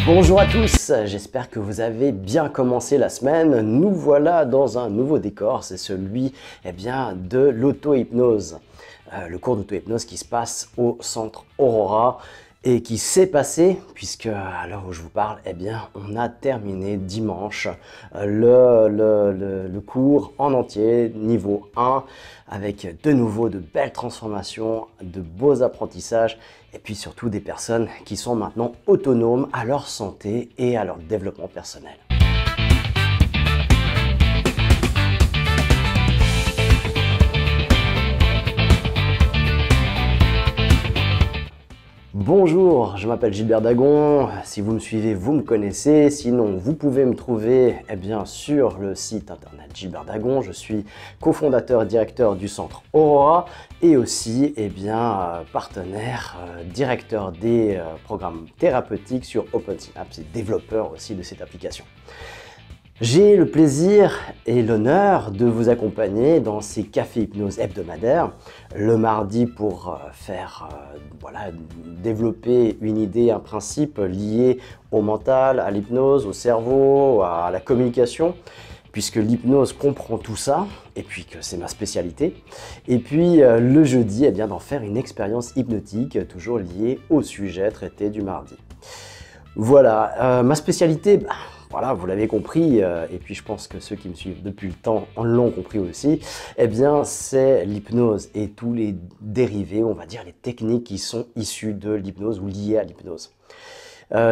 Bonjour à tous, j'espère que vous avez bien commencé la semaine. Nous voilà dans un nouveau décor, c'est celui de l'auto-hypnose. Le cours d'auto-hypnose qui se passe au centre Aurora et qui s'est passé, puisque à l'heure où je vous parle, on a terminé dimanche le cours en entier, niveau 1, avec de nouveau de belles transformations, de beaux apprentissages, et puis surtout des personnes qui sont maintenant autonomes à leur santé et à leur développement personnel. Bonjour, je m'appelle Gilbert Dagon. Si vous me suivez, vous me connaissez. Sinon, vous pouvez me trouver sur le site internet Gilbert Dagon. Je suis cofondateur et directeur du centre Aurora et aussi partenaire, directeur des programmes thérapeutiques sur OpenSynapse et développeur aussi de cette application. J'ai le plaisir et l'honneur de vous accompagner dans ces cafés hypnose hebdomadaires, le mardi pour développer une idée, un principe lié au mental, à l'hypnose, au cerveau, à la communication, puisque l'hypnose comprend tout ça, et puis que c'est ma spécialité. Et puis le jeudi, d'en faire une expérience hypnotique, toujours liée au sujet traité du mardi. Voilà, ma spécialité... Voilà, vous l'avez compris, et puis je pense que ceux qui me suivent depuis le temps l'ont compris aussi, c'est l'hypnose et tous les dérivés, on va dire les techniques qui sont issues de l'hypnose ou liées à l'hypnose.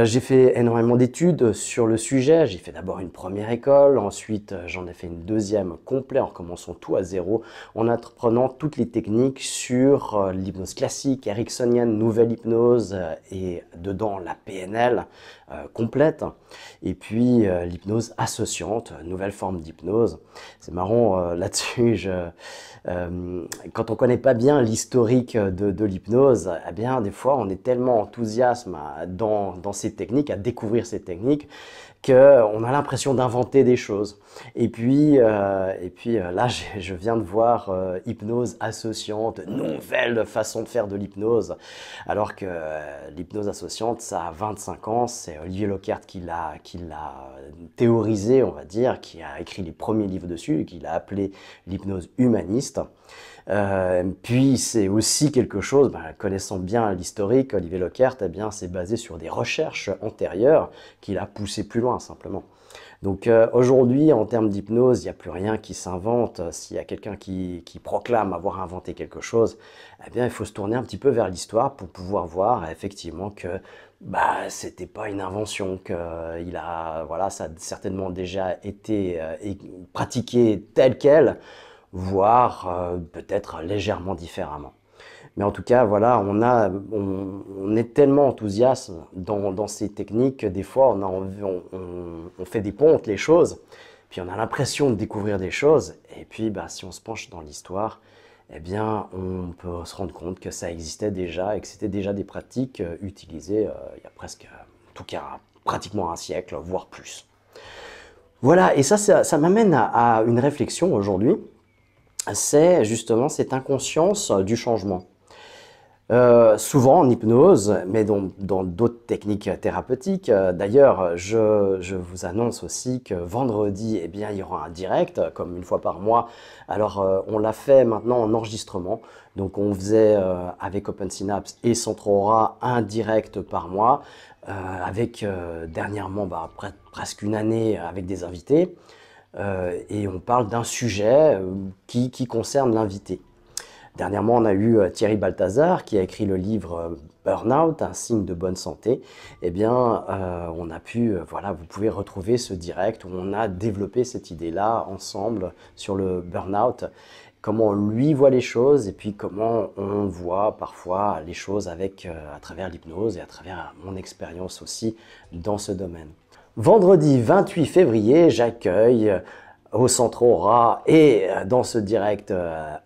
J'ai fait énormément d'études sur le sujet. J'ai fait d'abord une première école, ensuite j'en ai fait une deuxième complète en recommençant tout à zéro, en apprenant toutes les techniques sur l'hypnose classique, ericksonienne, nouvelle hypnose et dedans la PNL complète, et puis l'hypnose associante, nouvelle forme d'hypnose. C'est marrant là-dessus, quand on ne connaît pas bien l'historique de l'hypnose, des fois on est tellement enthousiaste dans ces techniques, à découvrir ces techniques, qu'on a l'impression d'inventer des choses. Et puis là, je viens de voir hypnose associante, nouvelle façon de faire de l'hypnose, alors que l'hypnose associante, ça a 25 ans, c'est Olivier Lockert qui l'a théorisé, on va dire, qui a écrit les premiers livres dessus, qui l'a appelé l'hypnose humaniste. Puis c'est aussi quelque chose, connaissant bien l'historique, Olivier Lockert, c'est basé sur des recherches antérieures qu'il a poussé plus loin simplement. Donc aujourd'hui, en termes d'hypnose, il n'y a plus rien qui s'invente. S'il y a quelqu'un qui proclame avoir inventé quelque chose, il faut se tourner un petit peu vers l'histoire pour pouvoir voir effectivement que c'était pas une invention, que ça a certainement déjà été pratiqué tel quel, voire peut-être légèrement différemment. Mais en tout cas, voilà, on est tellement enthousiaste dans ces techniques que des fois, on fait des ponts entre les choses, puis on a l'impression de découvrir des choses, et puis si on se penche dans l'histoire, on peut se rendre compte que ça existait déjà et que c'était déjà des pratiques utilisées il y a presque, en tout cas, pratiquement un siècle, voire plus. Voilà, et ça m'amène à une réflexion aujourd'hui. C'est justement cette inconscience du changement. Souvent en hypnose, mais dans d'autres techniques thérapeutiques. D'ailleurs, je vous annonce aussi que vendredi, il y aura un direct, comme une fois par mois. Alors, on l'a fait maintenant en enregistrement. Donc, on faisait avec OpenSynapse et Centre Aurora un direct par mois, avec dernièrement presque une année avec des invités. Et on parle d'un sujet qui concerne l'invité. Dernièrement, on a eu Thierry Balthazar qui a écrit le livre Burnout, un signe de bonne santé. On a pu, vous pouvez retrouver ce direct où on a développé cette idée-là ensemble sur le burnout, comment lui voit les choses et puis comment on voit parfois les choses à travers l'hypnose et à travers mon expérience aussi dans ce domaine. Vendredi 28 février, j'accueille au Centre Aurora et dans ce direct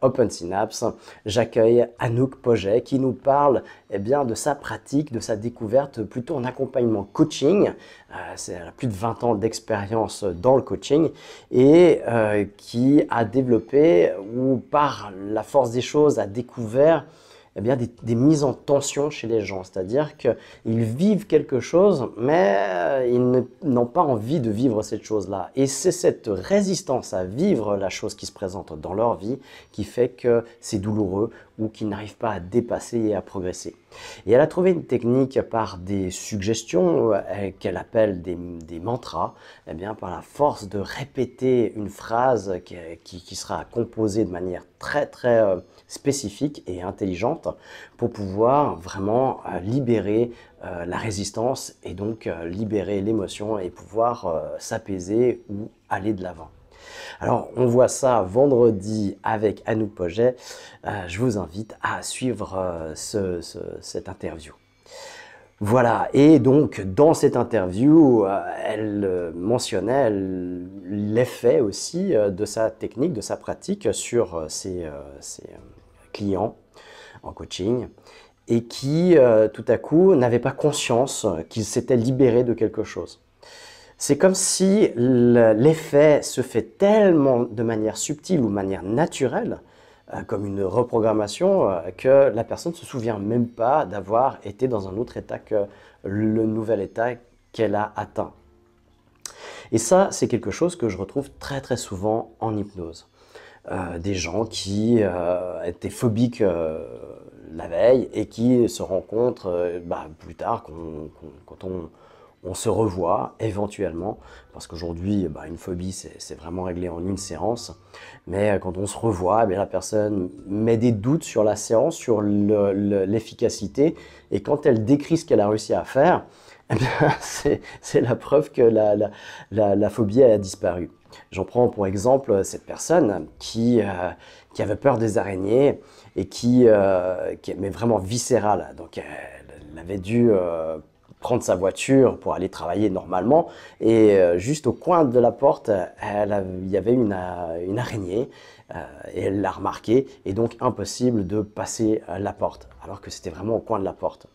OpenSynapse, j'accueille Anouk Poget qui nous parle de sa pratique, de sa découverte plutôt en accompagnement coaching. Elle a plus de 20 ans d'expérience dans le coaching et qui a développé ou par la force des choses a découvert eh bien, des mises en tension chez les gens. C'est-à-dire qu'ils vivent quelque chose, mais n'ont pas envie de vivre cette chose-là. Et c'est cette résistance à vivre la chose qui se présente dans leur vie qui fait que c'est douloureux ou qu'ils n'arrivent pas à dépasser et à progresser. Et elle a trouvé une technique par des suggestions qu'elle appelle des mantras, eh bien, par la force de répéter une phrase qui sera composée de manière très spécifique et intelligente pour pouvoir vraiment libérer la résistance et donc libérer l'émotion et pouvoir s'apaiser ou aller de l'avant. Alors, on voit ça vendredi avec Anouk Poget. Je vous invite à suivre cette interview. Voilà, et donc dans cette interview, elle mentionnait l'effet aussi de sa technique, de sa pratique sur ses clients en coaching et qui, tout à coup, n'avaient pas conscience qu'ils s'étaient libérés de quelque chose. C'est comme si l'effet se fait tellement de manière subtile ou de manière naturelle, comme une reprogrammation, que la personne ne se souvient même pas d'avoir été dans un autre état que le nouvel état qu'elle a atteint. Et ça, c'est quelque chose que je retrouve très souvent en hypnose. Des gens qui étaient phobiques la veille et qui se rencontrent plus tard quand on se revoit éventuellement, parce qu'aujourd'hui, une phobie, c'est vraiment réglé en une séance. Mais quand on se revoit, la personne met des doutes sur la séance, sur l'efficacité. Et quand elle décrit ce qu'elle a réussi à faire, c'est la preuve que la phobie a disparu. J'en prends pour exemple cette personne qui avait peur des araignées et qui mais vraiment viscérale. Donc elle avait dû prendre sa voiture pour aller travailler normalement et juste au coin de la porte, il y avait une araignée et elle l'a remarqué et donc impossible de passer la porte alors que c'était vraiment au coin de la porte.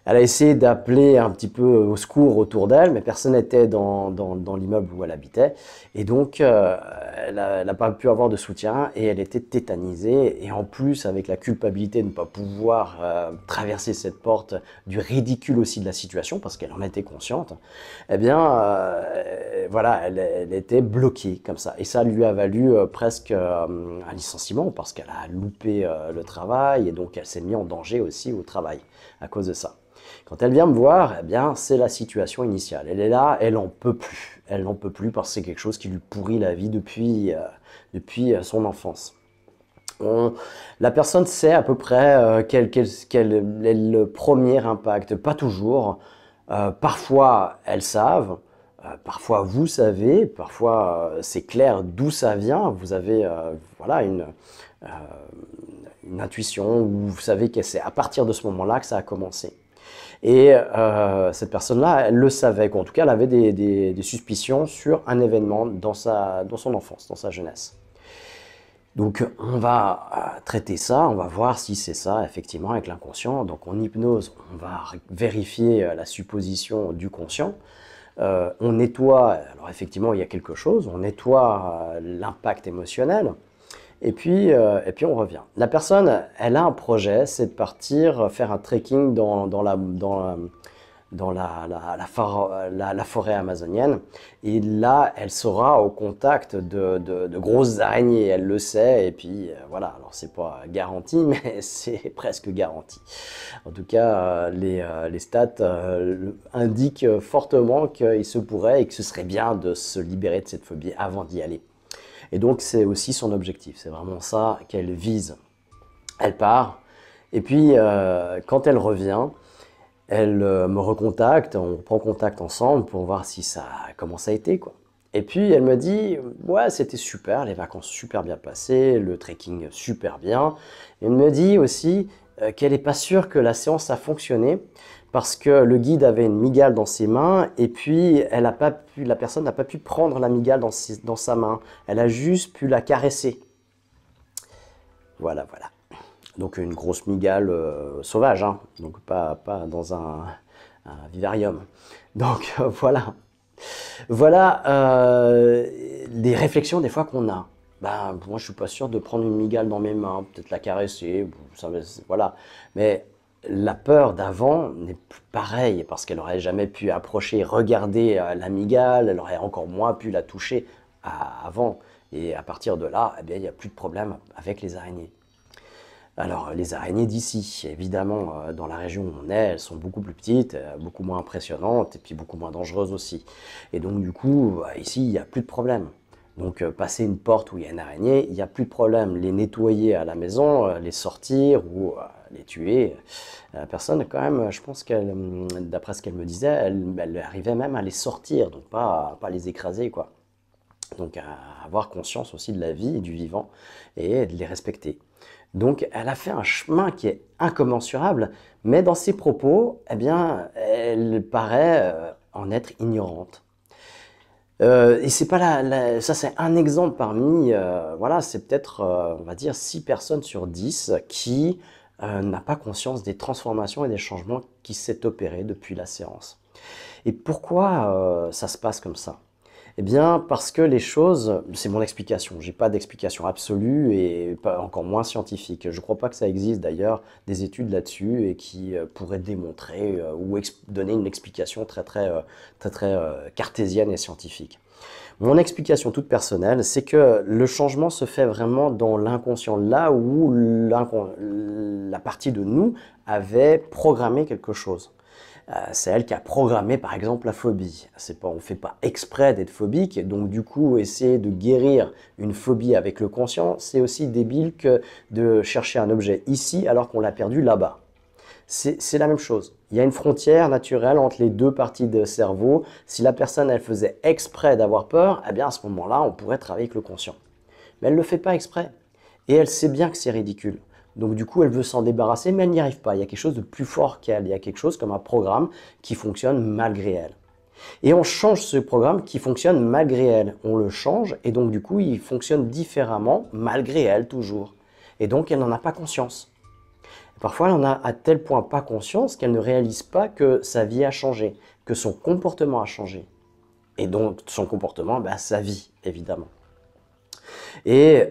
Elle a essayé d'appeler un petit peu au secours autour d'elle, mais personne n'était dans l'immeuble où elle habitait. Et donc, elle n'a pas pu avoir de soutien et elle était tétanisée. Et en plus, avec la culpabilité de ne pas pouvoir traverser cette porte, du ridicule aussi de la situation, parce qu'elle en était consciente, eh bien, voilà, elle était bloquée comme ça. Et ça lui a valu presque un licenciement, parce qu'elle a loupé le travail et donc elle s'est mise en danger aussi au travail à cause de ça. Quand elle vient me voir, eh bien, c'est la situation initiale. Elle est là, elle n'en peut plus. Elle n'en peut plus parce que c'est quelque chose qui lui pourrit la vie depuis son enfance. La personne sait à peu près quel est le premier impact. Pas toujours. Parfois, elles savent. Parfois, vous savez. Parfois, c'est clair d'où ça vient. Vous avez voilà, une intuition où vous savez que c'est à partir de ce moment-là que ça a commencé. Et cette personne-là, elle le savait, en tout cas, elle avait des suspicions sur un événement dans son enfance, dans sa jeunesse. Donc, on va traiter ça, on va voir si c'est ça, effectivement, avec l'inconscient. Donc, en hypnose, on va vérifier la supposition du conscient. On nettoie, alors effectivement, il y a quelque chose, on nettoie l'impact émotionnel. Et puis on revient. La personne, elle a un projet, c'est de partir faire un trekking dans la forêt amazonienne. Et là, elle sera au contact de grosses araignées, elle le sait. Et puis voilà, alors c'est pas garanti, mais c'est presque garanti. En tout cas, les stats indiquent fortement qu'il se pourrait et que ce serait bien de se libérer de cette phobie avant d'y aller. Et donc, c'est aussi son objectif. C'est vraiment ça qu'elle vise. Elle part. Et puis, quand elle revient, elle me recontacte. On prend contact ensemble pour voir comment ça a été, quoi. Et puis, elle me dit, ouais, c'était super, les vacances super bien passées, le trekking super bien. Elle me dit aussi qu'elle n'est pas sûre que la séance a fonctionné parce que le guide avait une mygale dans ses mains et puis la personne n'a pas pu prendre la mygale dans sa main. Elle a juste pu la caresser. Voilà. Donc une grosse mygale sauvage, hein, donc pas dans un vivarium. Donc voilà. Voilà des réflexions des fois qu'on a. moi je suis pas sûr de prendre une migale dans mes mains, peut-être la caresser, voilà. Mais la peur d'avant n'est plus pareille parce qu'elle n'aurait jamais pu approcher, regarder la migale, elle aurait encore moins pu la toucher avant. Et à partir de là, eh bien, il n'y a plus de problème avec les araignées. Alors, les araignées d'ici, évidemment, dans la région où on est, elles sont beaucoup plus petites, beaucoup moins impressionnantes et puis beaucoup moins dangereuses aussi. Et donc, du coup, ici, il n'y a plus de problème. Donc, passer une porte où il y a une araignée, il n'y a plus de problème. Les nettoyer à la maison, les sortir ou les tuer, la personne, quand même, je pense qu'elle, d'après ce qu'elle me disait, elle arrivait même à les sortir, donc pas les écraser, quoi. Donc, à avoir conscience aussi de la vie et du vivant et de les respecter. Donc, elle a fait un chemin qui est incommensurable, mais dans ses propos, eh bien, elle paraît en être ignorante. Et c'est pas ça, c'est un exemple parmi, voilà, c'est peut-être, on va dire, 6 personnes sur 10 qui n'a pas conscience des transformations et des changements qui s'est opérés depuis la séance. Et pourquoi ça se passe comme ça? Eh bien, parce que les choses, c'est mon explication, j'ai pas d'explication absolue et pas, encore moins scientifique. Je ne crois pas que ça existe d'ailleurs des études là-dessus et qui pourraient démontrer ou donner une explication très cartésienne et scientifique. Mon explication toute personnelle, c'est que le changement se fait vraiment dans l'inconscient, là où la partie de nous avait programmé quelque chose. C'est elle qui a programmé par exemple la phobie. On ne fait pas exprès d'être phobique, et donc du coup essayer de guérir une phobie avec le conscient, c'est aussi débile que de chercher un objet ici alors qu'on l'a perdu là-bas. C'est la même chose. Il y a une frontière naturelle entre les deux parties de cerveau. Si la personne elle faisait exprès d'avoir peur, eh bien à ce moment-là on pourrait travailler avec le conscient. Mais elle ne le fait pas exprès. Et elle sait bien que c'est ridicule. Donc du coup, elle veut s'en débarrasser, mais elle n'y arrive pas. Il y a quelque chose de plus fort qu'elle. Il y a quelque chose comme un programme qui fonctionne malgré elle. Et on change ce programme qui fonctionne malgré elle. On le change et donc du coup, il fonctionne différemment malgré elle toujours. Et donc, elle n'en a pas conscience. Et parfois, elle en a à tel point pas conscience qu'elle ne réalise pas que sa vie a changé, que son comportement a changé. Et donc, son comportement, sa vie, évidemment. Et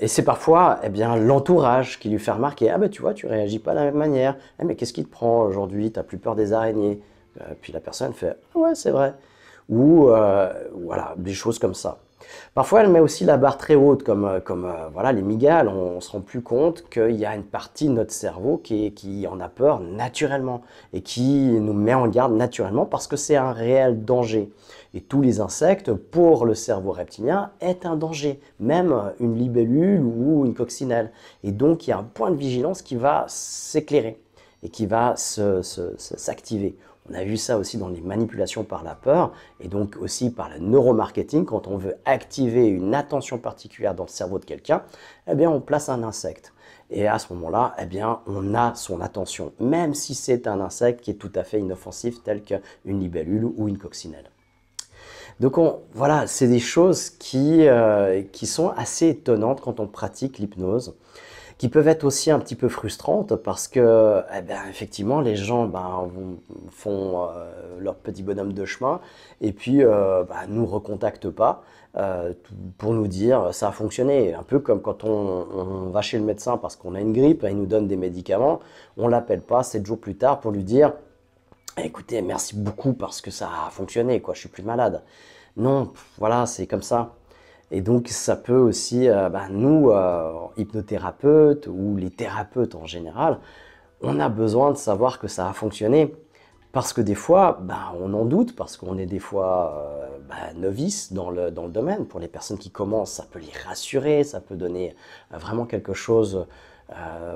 c'est parfois eh bien, l'entourage qui lui fait remarquer « Ah ben tu vois, tu réagis pas de la même manière. Eh, mais qu'est-ce qui te prend aujourd'hui? Tu n'as plus peur des araignées. » Puis la personne fait « Ah ouais, c'est vrai. » Ou voilà, des choses comme ça. Parfois, elle met aussi la barre très haute, comme voilà, les migales. On ne se rend plus compte qu'il y a une partie de notre cerveau qui en a peur naturellement et qui nous met en garde naturellement parce que c'est un réel danger. Et tous les insectes, pour le cerveau reptilien, est un danger, même une libellule ou une coccinelle. Et donc, il y a un point de vigilance qui va s'éclairer et qui va s'activer. On a vu ça aussi dans les manipulations par la peur et donc aussi par le neuromarketing. Quand on veut activer une attention particulière dans le cerveau de quelqu'un, eh bien, on place un insecte. Et à ce moment-là, eh bien, on a son attention, même si c'est un insecte qui est tout à fait inoffensif, tel qu'une libellule ou une coccinelle. Donc voilà, c'est des choses qui sont assez étonnantes quand on pratique l'hypnose, qui peuvent être aussi un petit peu frustrantes parce que, eh bien, effectivement, les gens font leur petit bonhomme de chemin et puis nous recontactent pas pour nous dire ça a fonctionné. Un peu comme quand on va chez le médecin parce qu'on a une grippe, il nous donne des médicaments, on l'appelle pas 7 jours plus tard pour lui dire écoutez, merci beaucoup parce que ça a fonctionné, quoi, je suis plus malade. Non, voilà, c'est comme ça. Et donc, ça peut aussi, nous, hypnothérapeutes ou les thérapeutes en général, on a besoin de savoir que ça a fonctionné. Parce que des fois, on en doute, parce qu'on est des fois novices dans le domaine. Pour les personnes qui commencent, ça peut les rassurer, ça peut donner vraiment quelque chose,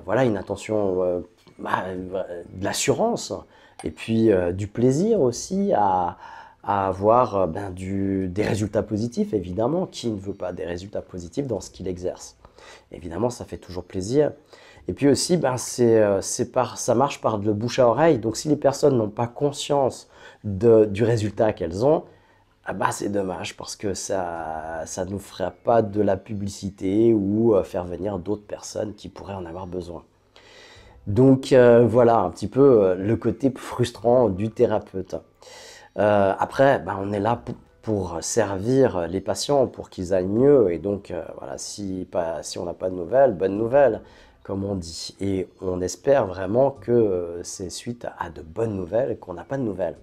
voilà, une attention, de l'assurance, et puis du plaisir aussi à avoir des résultats positifs, évidemment. Qui ne veut pas des résultats positifs dans ce qu'il exerce? Évidemment, ça fait toujours plaisir. Et puis aussi, ça marche par le bouche à oreille. Donc si les personnes n'ont pas conscience du résultat qu'elles ont, c'est dommage parce que ça ne nous fera pas de la publicité ou faire venir d'autres personnes qui pourraient en avoir besoin. Donc voilà un petit peu le côté frustrant du thérapeute. Après, on est là pour servir les patients, pour qu'ils aillent mieux. Et donc, voilà, si on n'a pas de nouvelles, bonne nouvelle, comme on dit. Et on espère vraiment que c'est suite à de bonnes nouvelles qu'on n'a pas de nouvelles,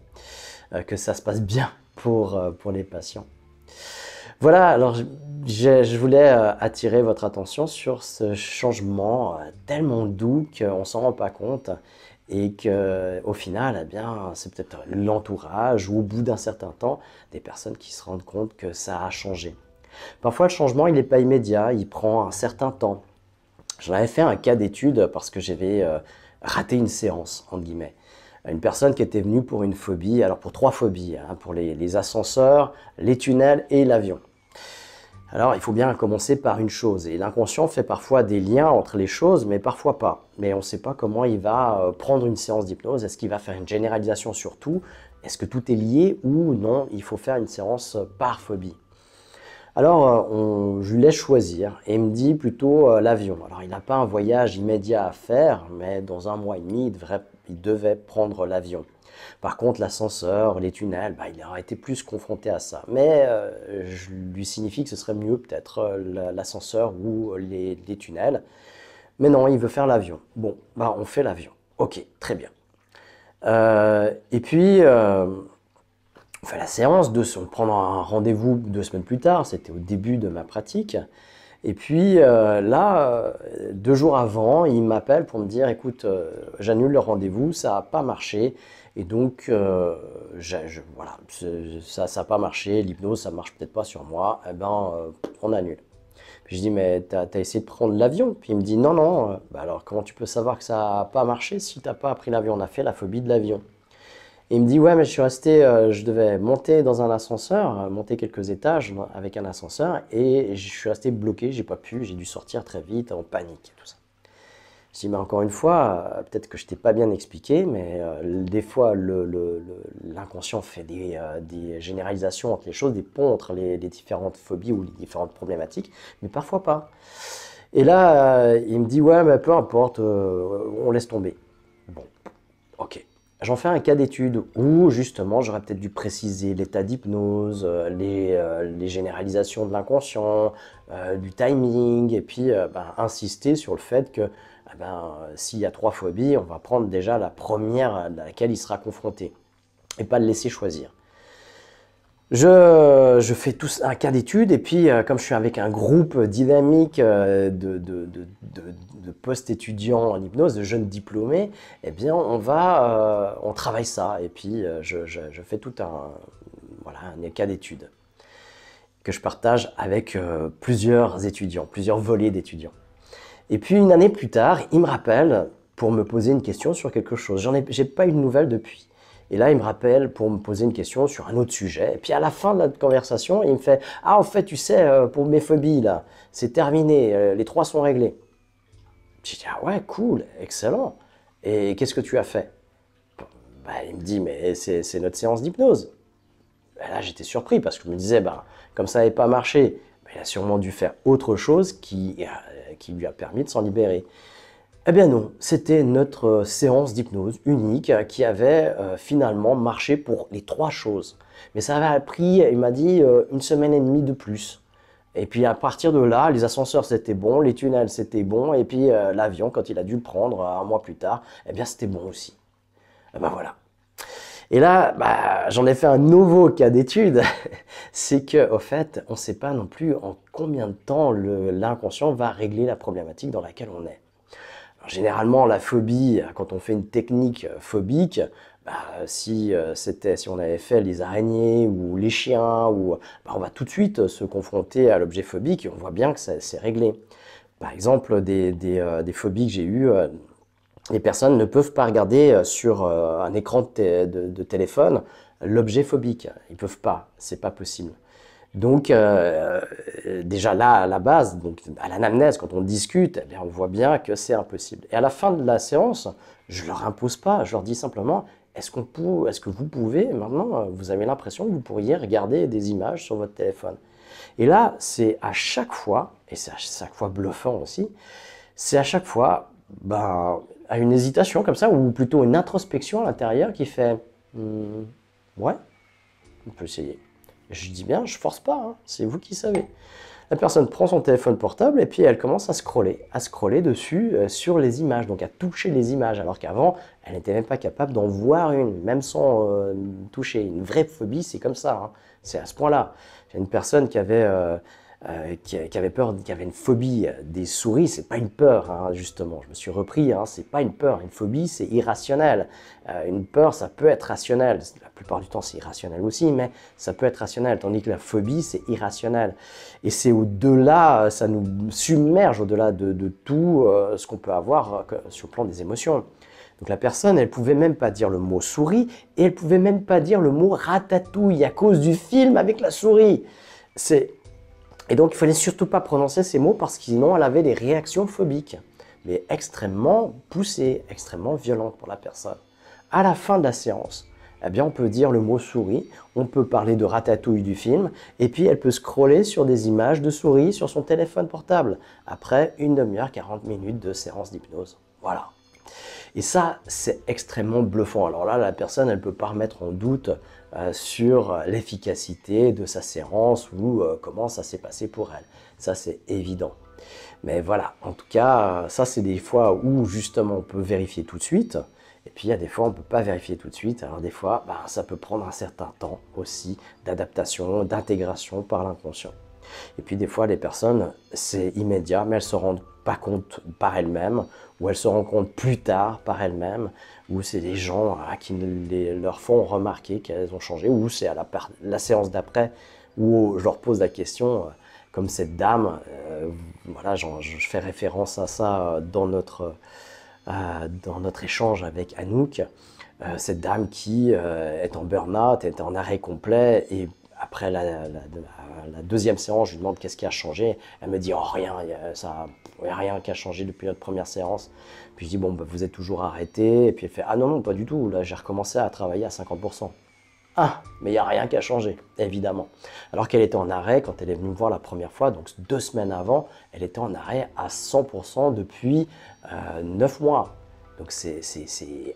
que ça se passe bien pour les patients. Voilà, alors je voulais attirer votre attention sur ce changement tellement doux qu'on ne s'en rend pas compte et qu'au final, eh bien, c'est peut-être l'entourage ou au bout d'un certain temps, des personnes qui se rendent compte que ça a changé. Parfois, le changement, il n'est pas immédiat, il prend un certain temps. J'en avais fait un cas d'étude parce que j'avais raté une séance, entre guillemets. Une personne qui était venue pour une phobie, alors pour 3 phobies, hein, pour les ascenseurs, les tunnels et l'avion. Alors, il faut bien commencer par une chose. Et l'inconscient fait parfois des liens entre les choses, mais parfois pas. Mais on ne sait pas comment il va prendre une séance d'hypnose. Est-ce qu'il va faire une généralisation sur tout? Est-ce que tout est lié ou non? Il faut faire une séance par phobie. Alors, je lui laisse choisir et il me dit plutôt l'avion. Alors, il n'a pas un voyage immédiat à faire, mais dans 1 mois et demi, il devait prendre l'avion. Par contre, l'ascenseur, les tunnels, il aurait été plus confronté à ça. Mais je lui signifie que ce serait mieux peut-être l'ascenseur ou les tunnels. Mais non, il veut faire l'avion. Bon, on fait l'avion. Ok, très bien. Et puis, on fait la séance, on prend un rendez-vous 2 semaines plus tard, c'était au début de ma pratique. Et puis là, 2 jours avant, il m'appelle pour me dire, écoute, j'annule le rendez-vous, ça n'a pas marché. Et donc, voilà, ça n'a pas marché, l'hypnose, ça ne marche peut-être pas sur moi, eh ben, on annule. Puis je dis, mais t'as essayé de prendre l'avion? Puis il me dit, non, non, alors comment tu peux savoir que ça n'a pas marché si tu n'as pas pris l'avion? On a fait la phobie de l'avion. Et il me dit, ouais, mais je suis resté, je devais monter dans un ascenseur, monter quelques étages avec un ascenseur, et je suis resté bloqué, j'ai pas pu, j'ai dû sortir très vite, en panique, et tout ça. Je dis, mais encore une fois, peut-être que je t'ai pas bien expliqué, mais des fois, l'inconscient fait des généralisations entre les choses, des ponts entre les différentes phobies ou les différentes problématiques, mais parfois pas. Et là, il me dit, ouais, mais peu importe, on laisse tomber. Bon, ok. J'en fais un cas d'étude où justement j'aurais peut-être dû préciser l'état d'hypnose, les généralisations de l'inconscient, du timing, et puis insister sur le fait que s'il y a 3 phobies, on va prendre déjà la première à laquelle il sera confronté, et pas le laisser choisir. Je fais tous un cas d'étude et puis comme je suis avec un groupe dynamique de post-étudiants en hypnose, de jeunes diplômés, eh bien on travaille ça et puis je fais tout un cas d'étude que je partage avec plusieurs étudiants, plusieurs volets d'étudiants. Et puis 1 année plus tard, il me rappelle pour me poser une question sur quelque chose. J'ai pas eu de nouvelles depuis. Et là, il me rappelle pour me poser une question sur un autre sujet. Et puis à la fin de la conversation, il me fait « Ah, en fait, tu sais, pour mes phobies, là, c'est terminé, les 3 sont réglés. » Je dis « Ah ouais, cool, excellent. Et qu'est-ce que tu as fait ?» Il me dit « Mais c'est notre séance d'hypnose. » Là, j'étais surpris parce que je me disais « Comme ça n'avait pas marché, il a sûrement dû faire autre chose qui lui a permis de s'en libérer. » Eh bien non, c'était notre séance d'hypnose unique qui avait finalement marché pour les 3 choses. Mais ça avait pris, il m'a dit, 1 semaine et demie de plus. Et puis à partir de là, les ascenseurs c'était bon, les tunnels c'était bon, et puis l'avion, quand il a dû le prendre 1 mois plus tard, eh bien c'était bon aussi. Et ben voilà. Et là, j'en ai fait un nouveau cas d'étude, c'est qu'au fait, on ne sait pas non plus en combien de temps l'inconscient va régler la problématique dans laquelle on est. Alors, généralement, la phobie, quand on fait une technique phobique, si on avait fait les araignées ou les chiens, on va tout de suite se confronter à l'objet phobique et on voit bien que c'est réglé. Par exemple, des phobies que j'ai eues, les personnes ne peuvent pas regarder sur un écran de téléphone l'objet phobique. Ils ne peuvent pas, c'est pas possible. Donc déjà là, à la base, donc à l'anamnèse, quand on discute, on voit bien que c'est impossible. Et à la fin de la séance, je ne leur impose pas, je leur dis simplement, est-ce que vous pouvez, maintenant, vous avez l'impression que vous pourriez regarder des images sur votre téléphone. Et là, c'est à chaque fois, et c'est à chaque fois bluffant aussi, c'est à chaque fois à une hésitation comme ça, ou plutôt une introspection à l'intérieur qui fait ouais, on peut essayer. Je dis bien, je force pas, hein, c'est vous qui savez. La personne prend son téléphone portable et puis elle commence à scroller dessus sur les images, donc à toucher les images, alors qu'avant, elle n'était même pas capable d'en voir une, même sans toucher. Une vraie phobie, c'est comme ça, hein. C'est à ce point-là. J'ai une personne qui avait peur, qui avait une phobie des souris. C'est pas une peur, hein, justement. Je me suis repris, hein, c'est pas une peur. Une phobie, c'est irrationnel. Une peur, ça peut être rationnel. La plupart du temps, c'est irrationnel aussi, mais ça peut être rationnel. Tandis que la phobie, c'est irrationnel. Et c'est au-delà, ça nous submerge au-delà de tout ce qu'on peut avoir sur le plan des émotions. Donc la personne, elle pouvait même pas dire le mot souris et elle pouvait même pas dire le mot ratatouille à cause du film avec la souris. Et donc il fallait surtout pas prononcer ces mots parce que sinon elle avait des réactions phobiques, mais extrêmement poussées, extrêmement violentes pour la personne. À la fin de la séance, eh bien on peut dire le mot souris, on peut parler de ratatouille du film, et puis elle peut scroller sur des images de souris sur son téléphone portable, après une demi-heure, 40 minutes de séance d'hypnose. Voilà. Et ça, c'est extrêmement bluffant. Alors là, la personne, elle ne peut pas remettre en doute sur l'efficacité de sa séance ou comment ça s'est passé pour elle. Ça, c'est évident. Mais voilà, en tout cas, ça, c'est des fois où justement on peut vérifier tout de suite. Et puis, il y a des fois, on ne peut pas vérifier tout de suite. Alors des fois, ça peut prendre un certain temps aussi d'adaptation, d'intégration par l'inconscient. Et puis des fois, les personnes, c'est immédiat, mais elles ne se rendent pas compte par elles-mêmes, ou elles se rendent compte plus tard par elles-mêmes, ou c'est des gens qui leur font remarquer qu'elles ont changé, ou c'est à la séance d'après où je leur pose la question, comme cette dame, voilà, je fais référence à ça dans notre échange avec Anouk, cette dame qui est en burn-out, est en arrêt complet, et après la deuxième séance, je lui demande qu'est-ce qui a changé. Elle me dit oh rien, il n'y a rien qui a changé depuis notre première séance. Puis je dis bon, vous êtes toujours arrêté. Et puis elle fait ah non, pas du tout, là j'ai recommencé à travailler à 50%. Ah, mais il n'y a rien qui a changé, évidemment. Alors qu'elle était en arrêt quand elle est venue me voir la première fois, donc 2 semaines avant, elle était en arrêt à 100% depuis 9 mois. Donc c'est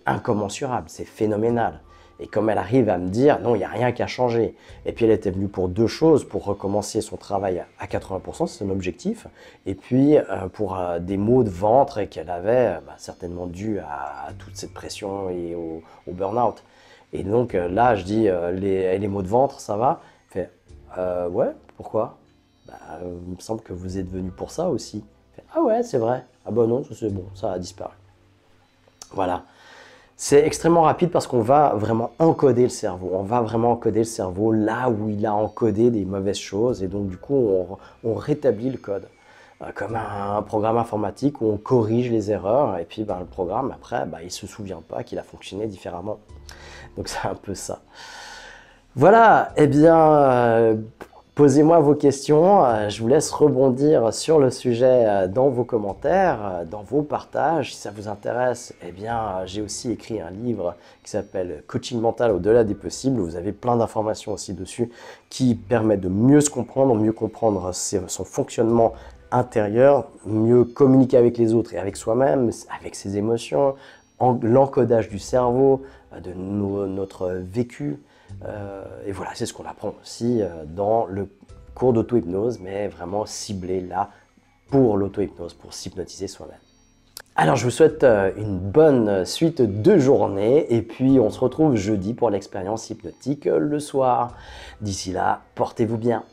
incommensurable, c'est phénoménal. Et comme elle arrive à me dire, non, il n'y a rien qui a changé. Et puis elle était venue pour 2 choses, pour recommencer son travail à 80%, c'est son objectif. Et puis pour des maux de ventre qu'elle avait, certainement dû à toute cette pression et au burn-out. Et donc là, je dis, les maux de ventre, ça va? Elle fait, ouais, pourquoi? Il me semble que vous êtes venu pour ça aussi. Elle fait, ah ouais, c'est vrai. Ah bah non, c'est bon, ça a disparu. Voilà. C'est extrêmement rapide parce qu'on va vraiment encoder le cerveau. On va vraiment encoder le cerveau là où il a encodé des mauvaises choses. Et donc, du coup, on rétablit le code. Comme un programme informatique où on corrige les erreurs. Et puis, le programme, après, il ne se souvient pas qu'il a fonctionné différemment. Donc, c'est un peu ça. Voilà, eh bien, posez-moi vos questions. Je vous laisse rebondir sur le sujet dans vos commentaires, dans vos partages. Si ça vous intéresse, eh bien, j'ai aussi écrit un livre qui s'appelle Coaching mental au-delà des possibles. Vous avez plein d'informations aussi dessus qui permettent de mieux se comprendre, mieux comprendre son fonctionnement intérieur, mieux communiquer avec les autres et avec soi-même, avec ses émotions, l'encodage du cerveau, de notre vécu. Et voilà, c'est ce qu'on apprend aussi dans le cours d'auto-hypnose, mais vraiment ciblé là pour l'auto-hypnose, pour s'hypnotiser soi-même. Alors je vous souhaite une bonne suite de journée et puis on se retrouve jeudi pour l'expérience hypnotique le soir. D'ici là, portez-vous bien.